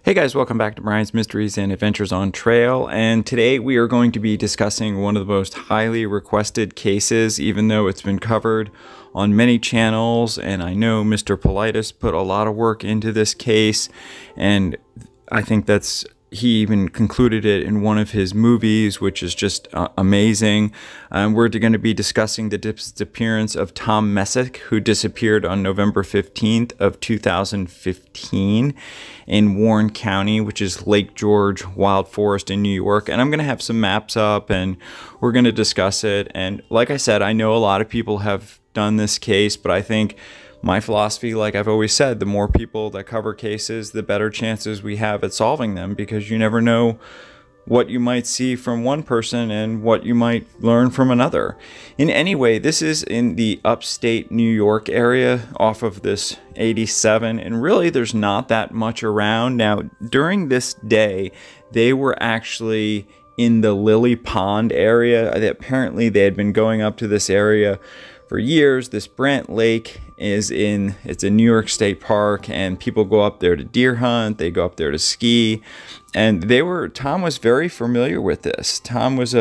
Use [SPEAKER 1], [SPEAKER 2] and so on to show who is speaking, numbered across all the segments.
[SPEAKER 1] Hey guys, welcome back to Brian's Mysteries and Adventures on Trail, and today we are going to be discussing one of the most highly requested cases, even though it's been covered on many channels, and I know Mr. Politis put a lot of work into this case, and I think he even concluded it in one of his movies, which is just amazing. We're going to be discussing the disappearance of Tom Messick, who disappeared on November 15th of 2015 in Warren County, which is Lake George Wild Forest in New York. And I'm going to have some maps up and we're going to discuss it. And like I said, I know a lot of people have done this case, but I think my philosophy, like I've always said, the more people that cover cases, the better chances we have at solving them, because you never know what you might see from one person and what you might learn from another. In any way, this is in the upstate New York area off of this 87, and really there's not that much around. Now, during this day, they were actually in the Lily Pond area. Apparently, they had been going up to this area for years. This Brant Lake it's a New York State park, and people go up there to deer hunt, they go up there to ski, and Tom was very familiar with this. Tom was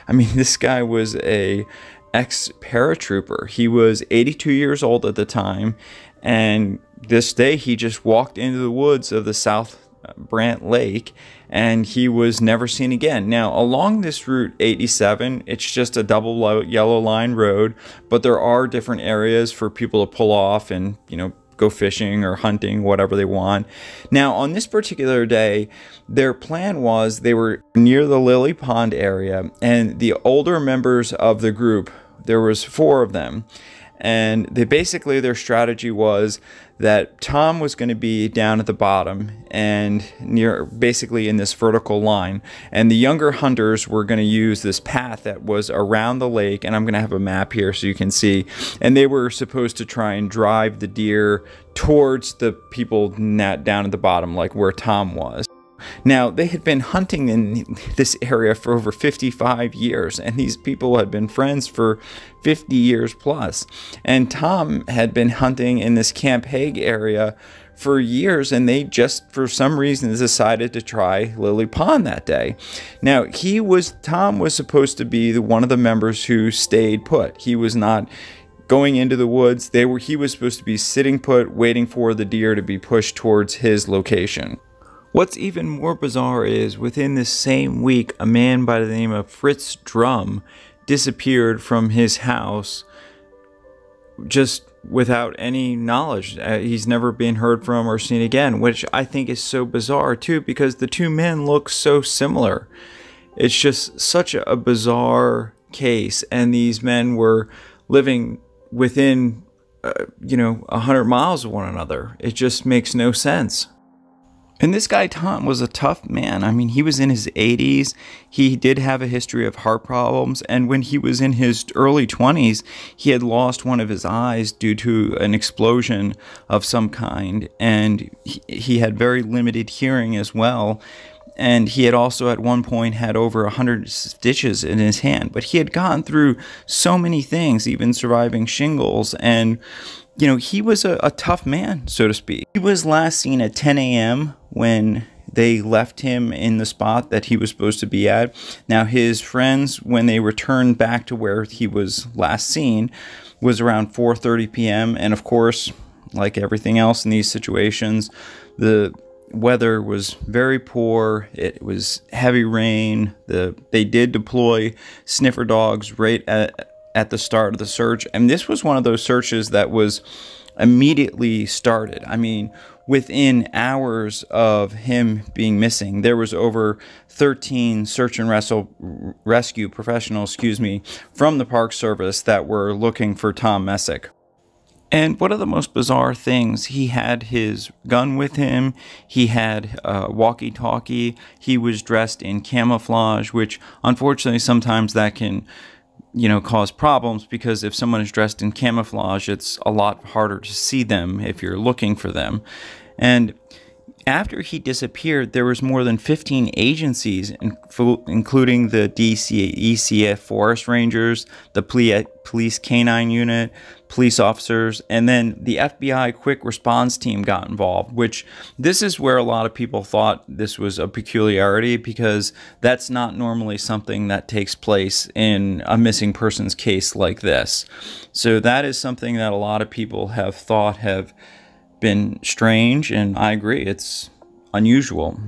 [SPEAKER 1] this guy was a ex-paratrooper. He was 82 years old at the time, and this day he just walked into the woods of the South Brant Lake, and he was never seen again. Now, along this Route 87, it's just a double yellow line road, but there are different areas for people to pull off and, go fishing or hunting, whatever they want. Now, on this particular day, their plan was they were near the Lily Pond area, and the older members of the group, there was 4 of them, and their strategy was that Tom was going to be down at the bottom and basically in this vertical line, and the younger hunters were going to use this path that was around the lake, and I'm going to have a map here so you can see, and they were supposed to try and drive the deer towards the people down at the bottom, like where Tom was. Now, they had been hunting in this area for over 55 years, and these people had been friends for 50 years plus. And Tom had been hunting in this Camp Hague area for years, and they just, for some reason, decided to try Lily Pond that day. Now, Tom was supposed to be one of the members who stayed put. He was not going into the woods. He was supposed to be sitting put, waiting for the deer to be pushed towards his location. What's even more bizarre is, within this same week, a man by the name of Fritz Drum disappeared from his house just without any knowledge. He's never been heard from or seen again, which I think is so bizarre too, because the 2 men look so similar. It's just such a bizarre case, and these men were living within 100 miles of one another. It just makes no sense. And this guy, Tom, was a tough man. I mean, he was in his 80s. He did have a history of heart problems. And when he was in his early 20s, he had lost one of his eyes due to an explosion of some kind. And he had very limited hearing as well. And he had also at one point had over 100 stitches in his hand. But he had gone through so many things, even surviving shingles. And he was a tough man, so to speak. He was last seen at 10 a.m. when they left him in the spot that he was supposed to be at. Now, his friends, when they returned back to where he was last seen, was around 4:30 p.m. And of course, like everything else in these situations, the weather was very poor. It was heavy rain. They did deploy sniffer dogs right at the start of the search, and this was one of those searches that was immediately started. I mean, within hours of him being missing, there was over 13 search and rescue professionals, from the Park Service that were looking for Tom Messick. And one of the most bizarre things, he had his gun with him, he had a walkie-talkie, he was dressed in camouflage, which unfortunately sometimes that can cause problems, because if someone is dressed in camouflage, it's a lot harder to see them if you're looking for them. And After he disappeared, there was more than 15 agencies, including the ECF Forest Rangers, the Police Canine Unit, police officers, and then the FBI Quick Response Team got involved, which this is where a lot of people thought this was a peculiarity, because that's not normally something that takes place in a missing persons case like this. So that is something that a lot of people have thought have been strange, and I agree, it's unusual.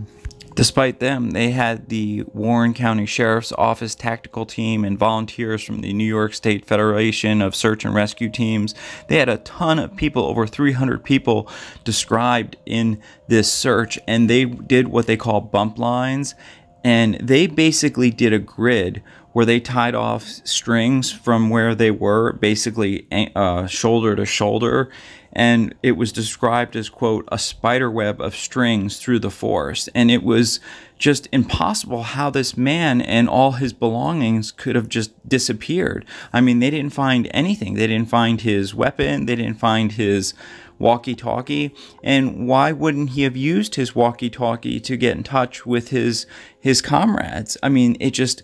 [SPEAKER 1] Despite them, they had the Warren County Sheriff's Office tactical team and volunteers from the New York State Federation of Search and Rescue Teams. They had a ton of people, over 300 people described in this search, and they did what they call bump lines, and they basically did a grid where they tied off strings from where they were, basically shoulder to shoulder, and it was described as, quote, a spider web of strings through the forest. And it was just impossible how this man and all his belongings could have just disappeared. I mean, they didn't find anything. They didn't find his weapon. They didn't find his walkie-talkie. And why wouldn't he have used his walkie-talkie to get in touch with his comrades? I mean, it just...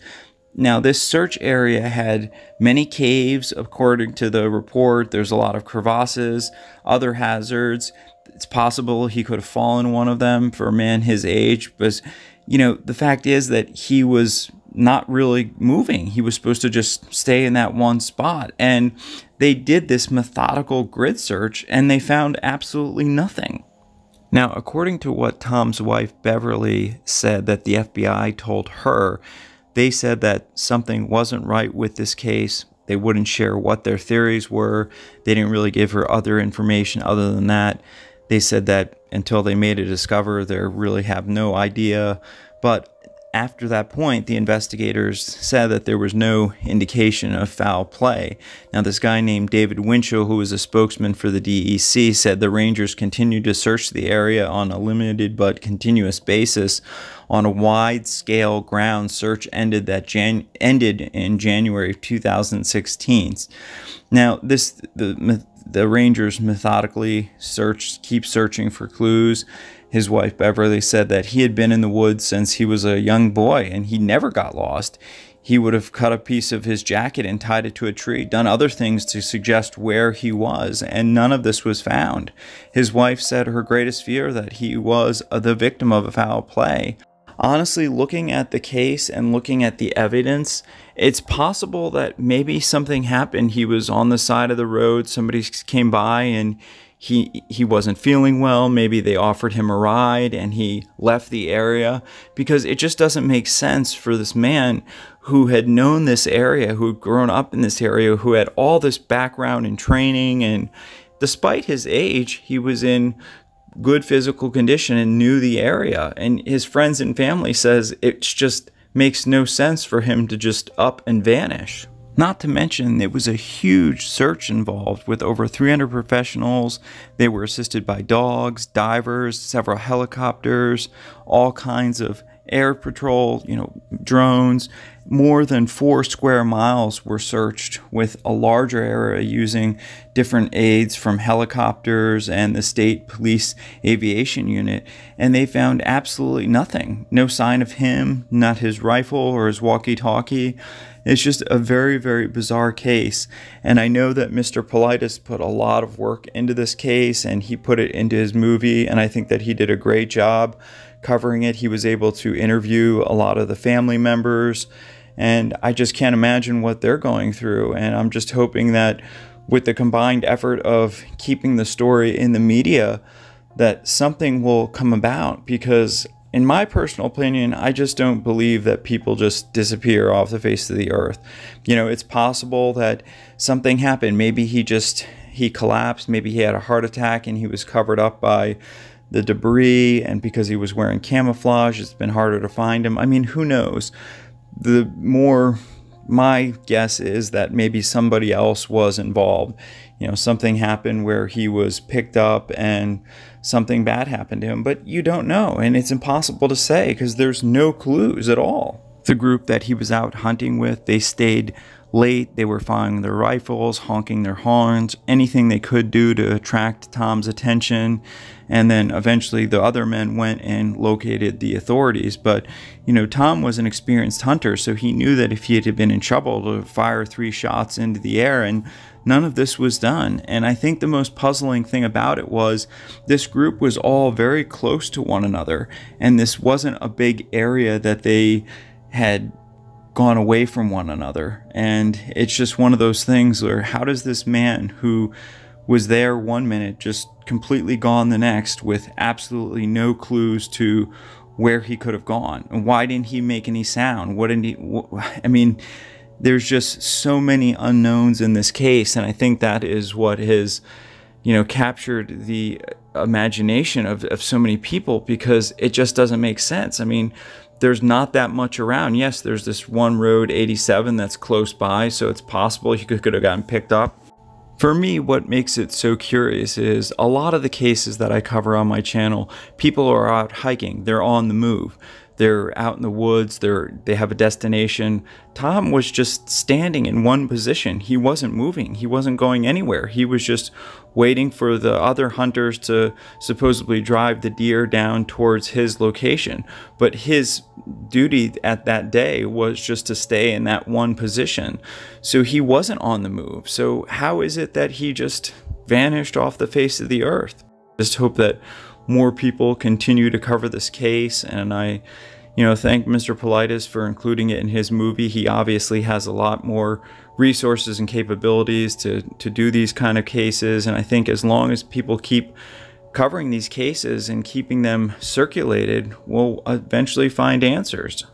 [SPEAKER 1] Now, this search area had many caves, according to the report. There's a lot of crevasses, other hazards. It's possible he could have fallen in one of them for a man his age. But, you know, the fact is that he was not really moving. He was supposed to just stay in that one spot. And they did this methodical grid search, and they found absolutely nothing. Now, according to what Tom's wife, Beverly, said that the FBI told her, they said that something wasn't right with this case. They wouldn't share what their theories were. They didn't really give her other information other than that. They said that until they made a discovery, they really have no idea. But after that point, the investigators said that there was no indication of foul play. Now, this guy named David Winchell, who was a spokesman for the DEC, said the Rangers continued to search the area on a limited but continuous basis. On a wide-scale ground search ended in January of 2016. Now, the Rangers methodically keep searching for clues. His wife, Beverly, said that he had been in the woods since he was a young boy, and he never got lost. He would have cut a piece of his jacket and tied it to a tree, done other things to suggest where he was, and none of this was found. His wife said her greatest fear that he was the victim of a foul play. Honestly, looking at the case and looking at the evidence, it's possible that maybe something happened. He was on the side of the road, somebody came by and he wasn't feeling well. Maybe they offered him a ride and he left the area, because it just doesn't make sense for this man who had known this area, who had grown up in this area, who had all this background and training, and despite his age, he was in good physical condition and knew the area. And his friends and family says it just makes no sense for him to just up and vanish. Not to mention, it was a huge search involved with over 300 professionals. They were assisted by dogs, divers, several helicopters, all kinds of air patrol, drones. More than 4 square miles were searched, with a larger area using different aids from helicopters and the state police aviation unit, and they found absolutely nothing. No sign of him, not his rifle or his walkie-talkie. It's just a very, very bizarre case, and I know that Mr. Politis put a lot of work into this case, and he put it into his movie, and I think that he did a great job covering it. He was able to interview a lot of the family members, and I just can't imagine what they're going through. And I'm just hoping that with the combined effort of keeping the story in the media, that something will come about, because in my personal opinion, I just don't believe that people just disappear off the face of the earth. It's possible that something happened. Maybe he collapsed. Maybe he had a heart attack and he was covered up by the debris, and because he was wearing camouflage, it's been harder to find him. I mean, who knows? My guess is that maybe somebody else was involved. Something happened where he was picked up and something bad happened to him, but you don't know, and it's impossible to say because there's no clues at all. The group that he was out hunting with, they stayed late. They were firing their rifles, honking their horns, anything they could do to attract Tom's attention. And then eventually the other men went and located the authorities. But, you know, Tom was an experienced hunter, so he knew that if he had been in trouble, to fire 3 shots into the air, and none of this was done. And I think the most puzzling thing about it was this group was all very close to one another, and this wasn't a big area that they had gone away from one another. And it's just one of those things where, how does this man who was there one minute just completely gone the next, with absolutely no clues to where he could have gone? And why didn't he make any sound? What didn't he, I mean, there's just so many unknowns in this case, and I think that is what has, you know, captured the imagination of so many people, because it just doesn't make sense. I mean, there's not that much around. Yes, there's this one road 87 that's close by, so it's possible he could have gotten picked up. For me, what makes it so curious is a lot of the cases that I cover on my channel, people are out hiking, they're on the move. They're out in the woods, they have a destination. Tom was just standing in one position. He wasn't moving. He wasn't going anywhere. He was just waiting for the other hunters to supposedly drive the deer down towards his location. But his duty at that day was just to stay in that one position. So he wasn't on the move. So how is it that he just vanished off the face of the earth? Just hope that more people continue to cover this case, and I, you know, thank Mr. Politis for including it in his movie. He obviously has a lot more resources and capabilities to do these kind of cases, and I think as long as people keep covering these cases and keeping them circulated, we'll eventually find answers.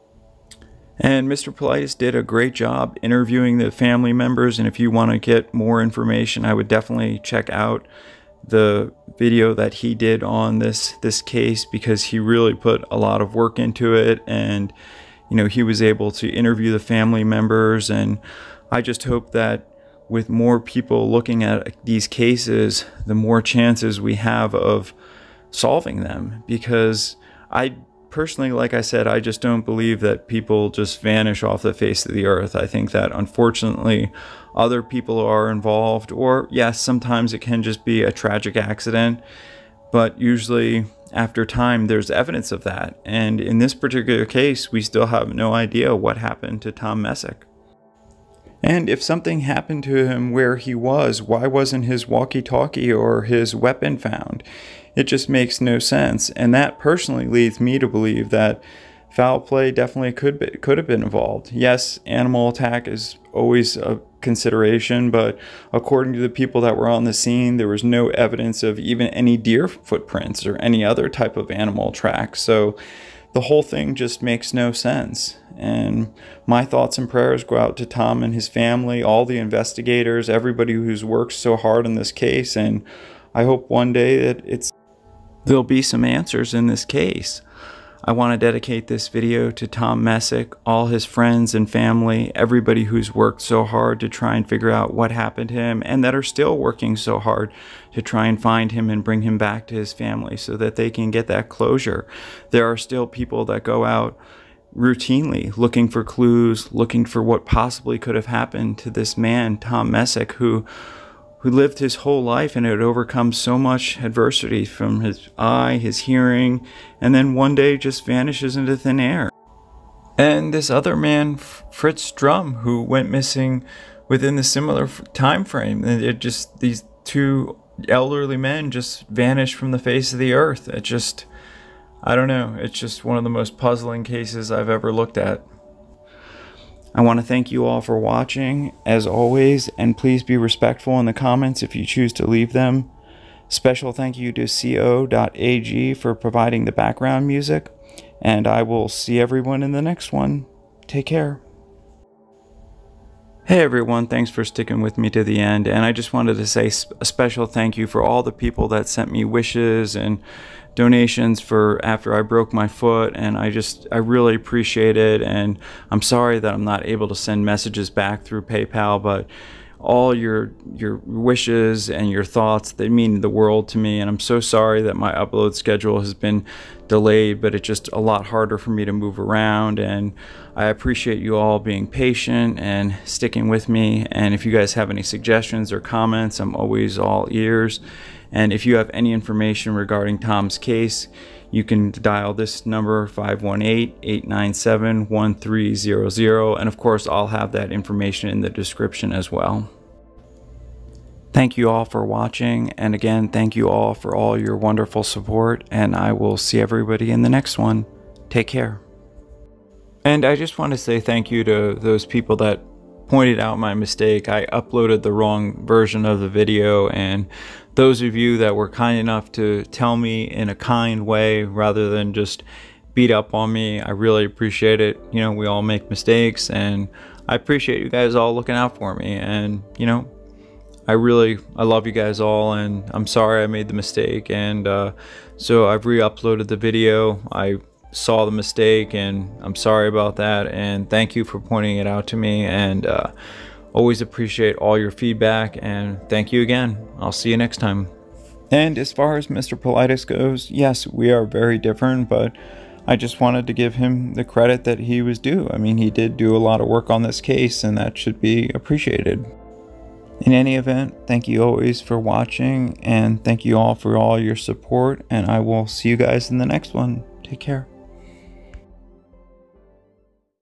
[SPEAKER 1] And Mr. Politis did a great job interviewing the family members, and if you want to get more information, I would definitely check out the video that he did on this case, because he really put a lot of work into it, and you know, he was able to interview the family members. And I just hope that with more people looking at these cases, the more chances we have of solving them, because I personally, like I said, I just don't believe that people just vanish off the face of the earth. I think that unfortunately other people are involved, or yes, sometimes it can just be a tragic accident, but usually after time there's evidence of that. And in this particular case, we still have no idea what happened to Tom Messick. And if something happened to him where he was, why wasn't his walkie-talkie or his weapon found? It just makes no sense. And that personally leads me to believe that foul play definitely could have been involved. Yes, animal attack is always a consideration, but according to the people that were on the scene, there was no evidence of even any deer footprints or any other type of animal tracks. So the whole thing just makes no sense. And my thoughts and prayers go out to Tom and his family, all the investigators, everybody who's worked so hard in this case. And I hope one day that there'll be some answers in this case. I want to dedicate this video to Tom Messick, all his friends and family, everybody who's worked so hard to try and figure out what happened to him, and that are still working so hard to try and find him and bring him back to his family so that they can get that closure. There are still people that go out routinely looking for clues, looking for what possibly could have happened to this man, Tom Messick, who lived his whole life and had overcome so much adversity, from his eye, his hearing, and then one day just vanishes into thin air. And this other man, Fritz Drum, who went missing within the similar time frame. It just, these two elderly men just vanished from the face of the earth. It just, I don't know, it's just one of the most puzzling cases I've ever looked at. I want to thank you all for watching, as always, and please be respectful in the comments if you choose to leave them. Special thank you to co.ag for providing the background music, and I will see everyone in the next one. Take care. Hey everyone, thanks for sticking with me to the end, and I just wanted to say a special thank you for all the people that sent me wishes and donations for after I broke my foot, and I really appreciate it. And I'm sorry that I'm not able to send messages back through PayPal, but all your wishes and your thoughts. They mean the world to me, and I'm so sorry that my upload schedule has been delayed, but it's just a lot harder for me to move around, and I appreciate you all being patient and sticking with me. And if you guys have any suggestions or comments, I'm always all ears. And if you have any information regarding Tom's case, you can dial this number, 518-897-1300, and of course I'll have that information in the description as well. Thank you all for watching, and again, thank you all for all your wonderful support, and I will see everybody in the next one. Take care. And I just want to say thank you to those people that pointed out my mistake. I uploaded the wrong version of the video, and those of you that were kind enough to tell me in a kind way rather than just beat up on me, I really appreciate it. You know, we all make mistakes, and I appreciate you guys all looking out for me. And you know, I love you guys all, and I'm sorry I made the mistake. And so I've re-uploaded the video. I saw the mistake, and I'm sorry about that, and thank you for pointing it out to me, and always appreciate all your feedback, and thank you again. I'll see you next time. And as far as Mr. Politis goes, yes, we are very different, but I just wanted to give him the credit that he was due. I mean, he did do a lot of work on this case, and that should be appreciated. In any event, thank you always for watching, and thank you all for all your support, and I will see you guys in the next one. Take care.